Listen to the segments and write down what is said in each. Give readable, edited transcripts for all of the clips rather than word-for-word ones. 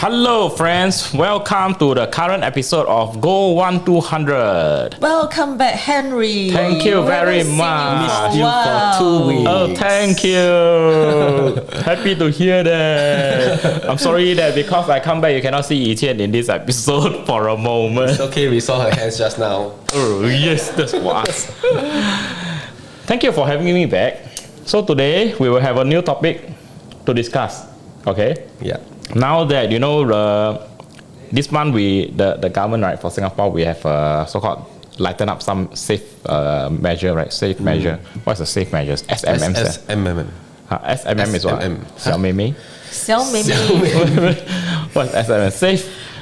Hello, friends. Welcome to the current episode of Go 1200. Welcome back, Henry. Thank you very much. Missed you for 2 weeks. Oh, thank you. Happy to hear that. I'm sorry that because I come back, you cannot see Yi Qian in this episode for a moment. It's okay, we saw her hands just now. Oh, yes, that's what. Thank you for having me back. So today we will have a new topic to discuss. Okay. Yeah. Now that you know this month the government, right, for Singapore, we have so-called lighten up some safe measure, right? Safe measure. What's the safe measures? SMM. SMM. SMM is what? Xiaomei. What's SMM?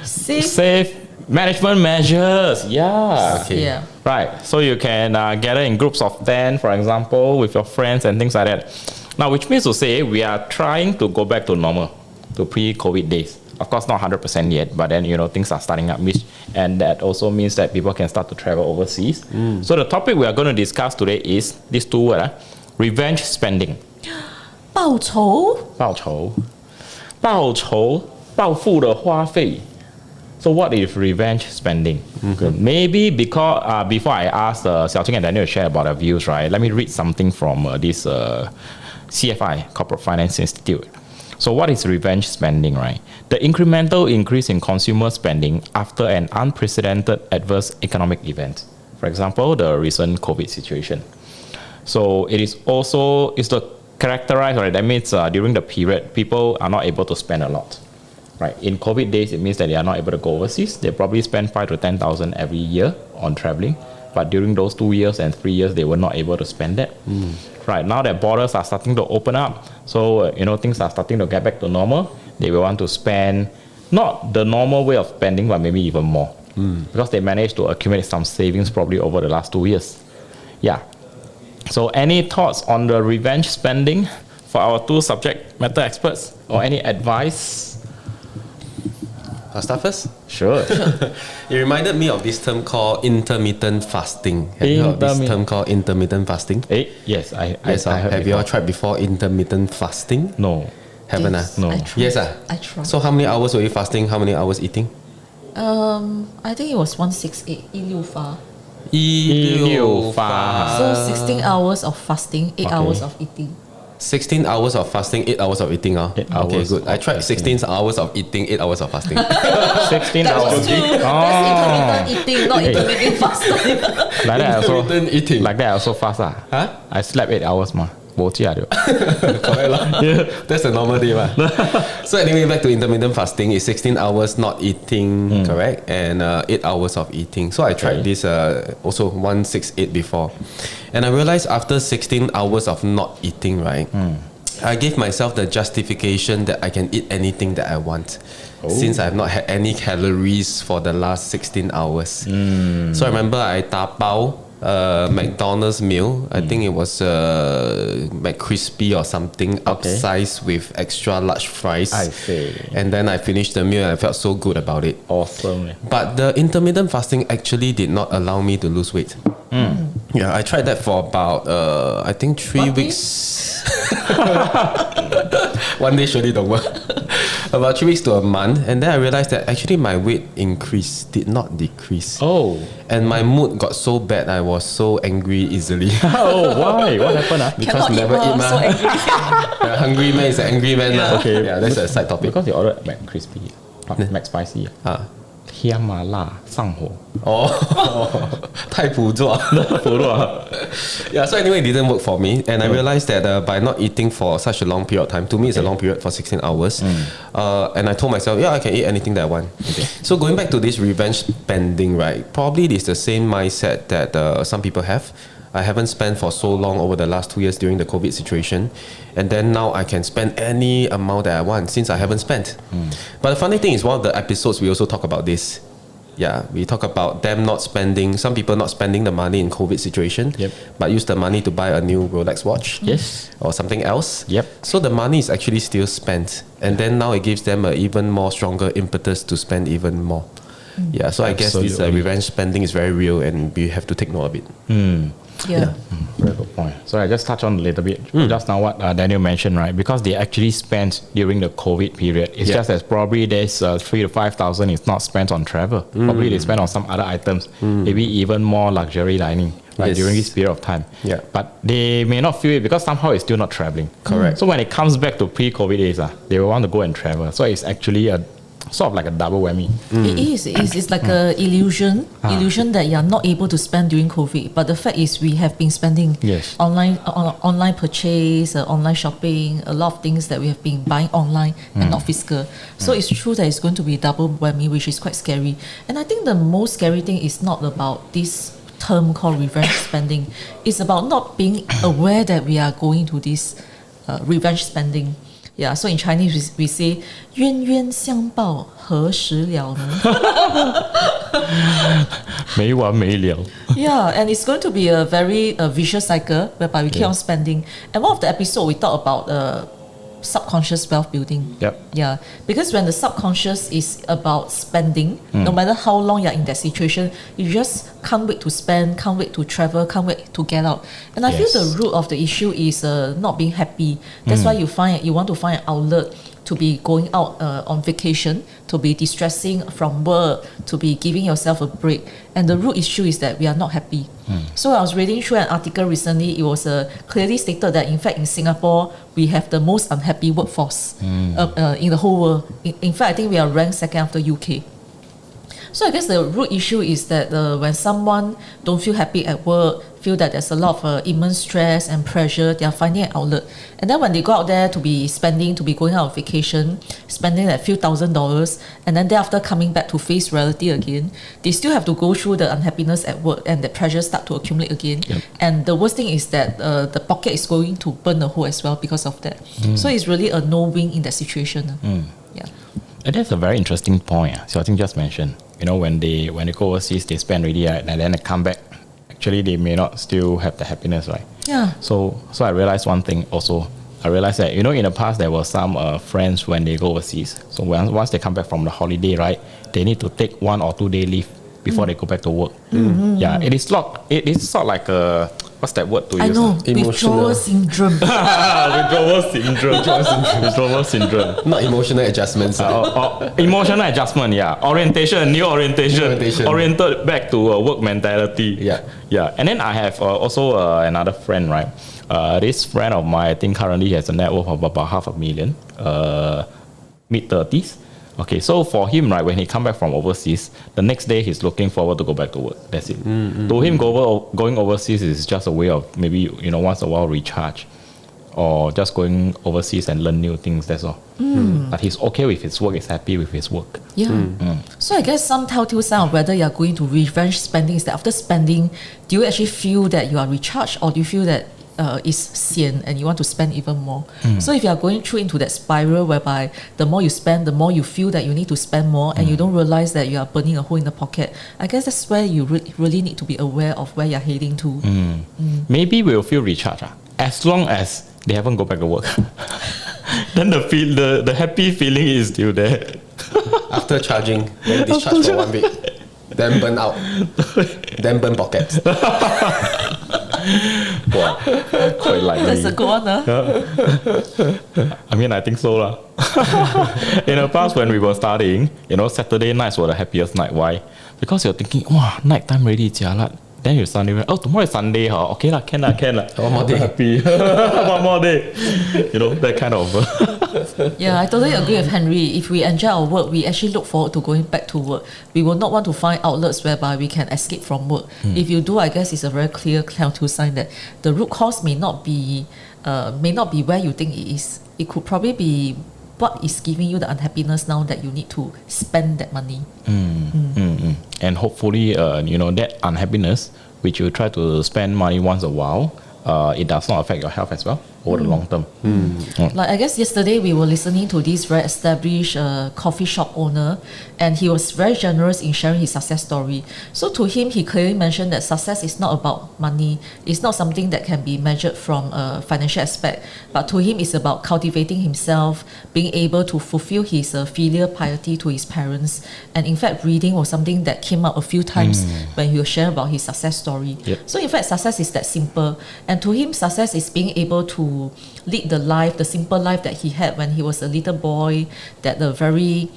Safe management measures. Yeah. Okay. Yeah. Right. So you can gather in groups of 10, for example, with your friends and things like that. Now, which means to say we are trying to go back to normal, to pre-COVID days. Of course, not 100% yet, but then, things are starting up. And that also means that people can start to travel overseas. So the topic we are going to discuss today is these two words, revenge spending. 报仇报复的花费. So what is revenge spending? Good. Maybe because before I ask Xiaoqing and Daniel to share about their views, right? Let me read something from this CFI, Corporate Finance Institute. So what is revenge spending, right? The incremental increase in consumer spending after an unprecedented adverse economic event. For example, the recent COVID situation. So it is also, it's the characterized, right? That means during the period, people are not able to spend a lot. Right. In COVID days, it means that they are not able to go overseas. They probably spend 5,000 to 10,000 every year on traveling. But during those 2 years and 3 years, they were not able to spend that. Right. Now that borders are starting to open up, so things are starting to get back to normal. They will want to spend not the normal way of spending, but maybe even more, because they managed to accumulate some savings probably over the last 2 years. Yeah. So any thoughts on the revenge spending for our two subject matter experts, or any advice? I'll start first? Sure. It reminded me of this term called intermittent fasting. Have you heard of this term called intermittent fasting? Yes, I Have heard you all tried before intermittent fasting? No. Haven't Yes, No. I tried. Yes. I tried. So how many hours were you fasting? How many hours eating? I think it was 168 168. 168. So 16 hours of fasting, 8 hours of eating. 16 hours of fasting, 8 hours of eating. 8 Okay, hours good. I of tried fasting. 16 hours of eating, 8 hours of fasting. 16 That hours. was two. That's intermittent eating, not intermittent fasting. Like that I also, Intermittent eating. like that I also fast. Huh? I slept 8 hours. Correct lah. That's a normal day. So anyway, back to intermittent fasting. It's 16 hours not eating, correct? And 8 hours of eating. So I tried this also 168 before. And I realized after 16 hours of not eating, right? I gave myself the justification that I can eat anything that I want. Since I have not had any calories for the last 16 hours. So I remember I tapao McDonald's meal. I think it was McCrispy or something, upsized with extra large fries. I see. And then I finished the meal and I felt so good about it. Awesome. But the intermittent fasting actually did not allow me to lose weight. Yeah, I tried that for about I think 3 weeks. 1 day surely don't work. About 3 weeks to a month, and then I realized that actually my weight increased, did not decrease. Oh. And my mood got so bad, I was so angry easily. Oh, why? What happened? Because Cannot never eat, so angry. A hungry man is an angry man. Yeah. Okay. Yeah, that's a side topic. Because you ordered McCrispy, not McSpicy. 添麻辣上火 太捕捉 Yeah, so anyway, it didn't work for me. And I realized that by not eating for such a long period of time, to me it's a long period for 16 hours. And I told myself, yeah, I can eat anything that I want. So going back to this revenge spending, right? Probably it's the same mindset that some people have. I haven't spent for so long over the last 2 years during the COVID situation. And then now I can spend any amount that I want since I haven't spent. But the funny thing is, one of the episodes we also talk about this. Yeah, we talk about them not spending, some people not spending the money in COVID situation, but use the money to buy a new Rolex watch. Yes. Or something else. Yep. So the money is actually still spent. And then now it gives them an even more stronger impetus to spend even more. Yeah, so I guess this Absolutely. revenge spending is very real and we have to take note of it. Yeah. Very good point. So I just touch on a little bit just now what Daniel mentioned, right? Because they actually spent during the COVID period. It's just that probably there's 3,000 to 5,000 is not spent on travel. Probably they spend on some other items, maybe even more luxury dining, right? Yes. During this period of time. Yeah. But they may not feel it because somehow it's still not traveling. Correct. So when it comes back to pre-COVID days, they will want to go and travel. So it's actually a sort of like a double whammy. It is. It's like a illusion that you are not able to spend during COVID. But the fact is, we have been spending Yes. online purchase, online shopping, a lot of things that we have been buying online and not physical. So it's true that it's going to be double whammy, which is quite scary. And I think the most scary thing is not about this term called revenge spending. It's about not being aware that we are going to this revenge spending. Yeah, so in Chinese we say 冤冤相报何时了呢? 没完没了. Yeah, and it's going to be a very vicious cycle whereby we keep on spending. And one of the episodes we talk about subconscious wealth building. Yep. Yeah, because when the subconscious is about spending, no matter how long you're in that situation, you just can't wait to spend, can't wait to travel, can't wait to get out. And I feel the root of the issue is not being happy. That's why you want to find an outlet to be going out on vacation, to be distressing from work, to be giving yourself a break. And the root issue is that we are not happy. So I was reading through an article recently. It was clearly stated that in fact in Singapore, we have the most unhappy workforce in the whole world. In fact, I think we are ranked second after UK. So I guess the root issue is that when someone don't feel happy at work, feel that there's a lot of immense stress and pressure, they are finding an outlet. And then when they go out there to be spending, to be going out on vacation, spending a few $1,000s, and then thereafter coming back to face reality again, they still have to go through the unhappiness at work and the pressure start to accumulate again. Yep. And the worst thing is that the pocket is going to burn a hole as well because of that. So it's really a no-win in that situation. Yeah. And that's a very interesting point. So I think just mentioned, when they go overseas, they spend already, right? And then they come back. Actually, they may not still have the happiness, right? Yeah. So I realized one thing also. I realized that, in the past, there were some friends when they go overseas. So once they come back from the holiday, right, they need to take 1 or 2 day leave before they go back to work. Yeah, it is sort of like a, what's that word to use? I know, Emotional. withdrawal syndrome. Withdrawal syndrome. Not emotional adjustments. Emotional adjustment, yeah. New orientation. Oriented back to work mentality. Yeah. And then I have also another friend, right? This friend of mine, I think currently has a net worth of about $500,000, mid-30s. Okay, so for him, right, when he come back from overseas, the next day he's looking forward to go back to work. That's it. To him, going overseas is just a way of maybe, once a while recharge, or just going overseas and learn new things. That's all. But he's okay with his work. He's happy with his work. Yeah. So I guess some telltale sign of whether you are going to revenge spending is that after spending, do you actually feel that you are recharged, or do you feel that is sian and you want to spend even more? So if you are going through into that spiral whereby the more you spend, the more you feel that you need to spend more, and you don't realize that you are burning a hole in the pocket, I guess that's where you really need to be aware of where you're heading to. Maybe we'll feel recharged as long as they haven't go back to work. Then the happy feeling is still there. After charging, then discharge for 1 week. Then burn out. Then burn pockets. Wow, quite likely. That's a good one, I mean, I think so lah. In the past, when we were studying, Saturday nights were the happiest night. Why? Because you're thinking, wow, night time ready, jialat. Then you suddenly, tomorrow is Sunday, huh? Okay lah, can lah. One more day. Happy. One more day. That kind of. Yeah, I totally agree with Henry. If we enjoy our work, we actually look forward to going back to work. We will not want to find outlets whereby we can escape from work. If you do, I guess it's a very clear telltale sign that the root cause may not be where you think it is. It could probably be what is giving you the unhappiness now that you need to spend that money. And hopefully, that unhappiness, which you try to spend money once a while, it does not affect your health as well. over the long term. Like I guess yesterday we were listening to this very established coffee shop owner, and he was very generous in sharing his success story. So to him, he clearly mentioned that success is not about money. It's not something that can be measured from a financial aspect, but to him, it's about cultivating himself, being able to fulfill his filial piety to his parents. And in fact, reading was something that came up a few times when he was sharing about his success story. Yep. So in fact, success is that simple. And to him, success is being able to lead the simple life that he had when he was a little boy, that the very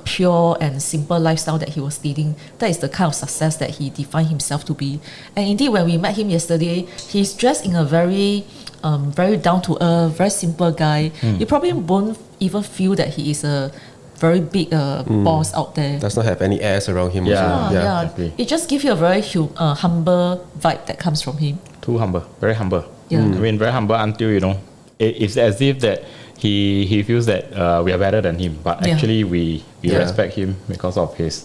pure and simple lifestyle that he was leading. That is the kind of success that he defined himself to be. And indeed, when we met him yesterday, he's dressed in a very down to earth, very simple guy. You probably won't even feel that he is a very big boss out there. Does not have any airs around him. Yeah. Also. Yeah. exactly. It just gives you a very humble vibe that comes from him. Too humble, very humble. Yeah. I mean, very humble until it's as if that he feels that we are better than him, but actually we respect him because of his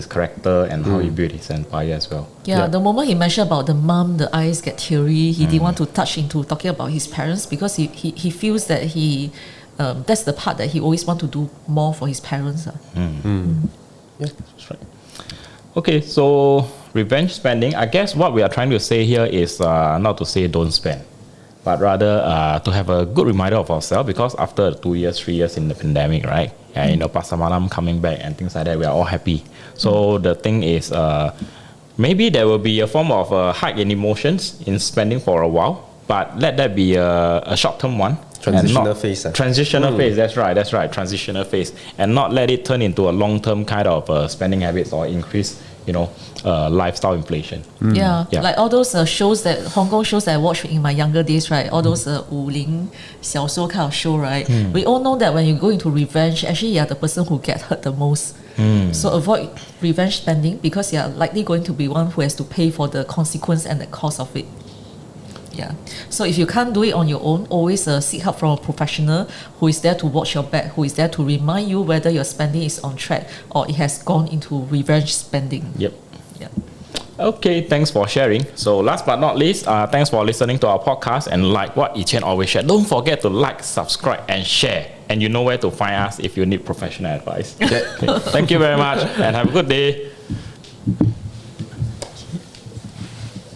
character and how he built his empire as well. Yeah, the moment he mentioned about the mom, the eyes get teary. He didn't want to touch into talking about his parents because he feels that that's the part that he always want to do more for his parents. Yeah, that's right. Okay, so revenge spending. I guess what we are trying to say here is not to say don't spend, but rather to have a good reminder of ourselves, because after 2 years, 3 years in the pandemic, right? And Pasar Malam coming back and things like that, we are all happy. So the thing is, maybe there will be a form of hike in emotions in spending for a while, but let that be a short-term one. Transitional phase. Transitional phase, that's right. Transitional phase. And not let it turn into a long-term kind of spending habits or increase, lifestyle inflation. Yeah, like all those shows Hong Kong shows that I watched in my younger days, right? All those 武林小说 kind of show, right? We all know that when you go into revenge, actually you are the person who get hurt the most. So avoid revenge spending because you are likely going to be one who has to pay for the consequence and the cost of it. Yeah. So if you can't do it on your own, always seek help from a professional who is there to watch your back, who is there to remind you whether your spending is on track or it has gone into revenge spending. Yep. Yeah. Okay, thanks for sharing. So last but not least, thanks for listening to our podcast. And like what Yi Chen always shared, don't forget to like, subscribe, and share. And you know where to find us if you need professional advice. Okay. Thank you very much and have a good day.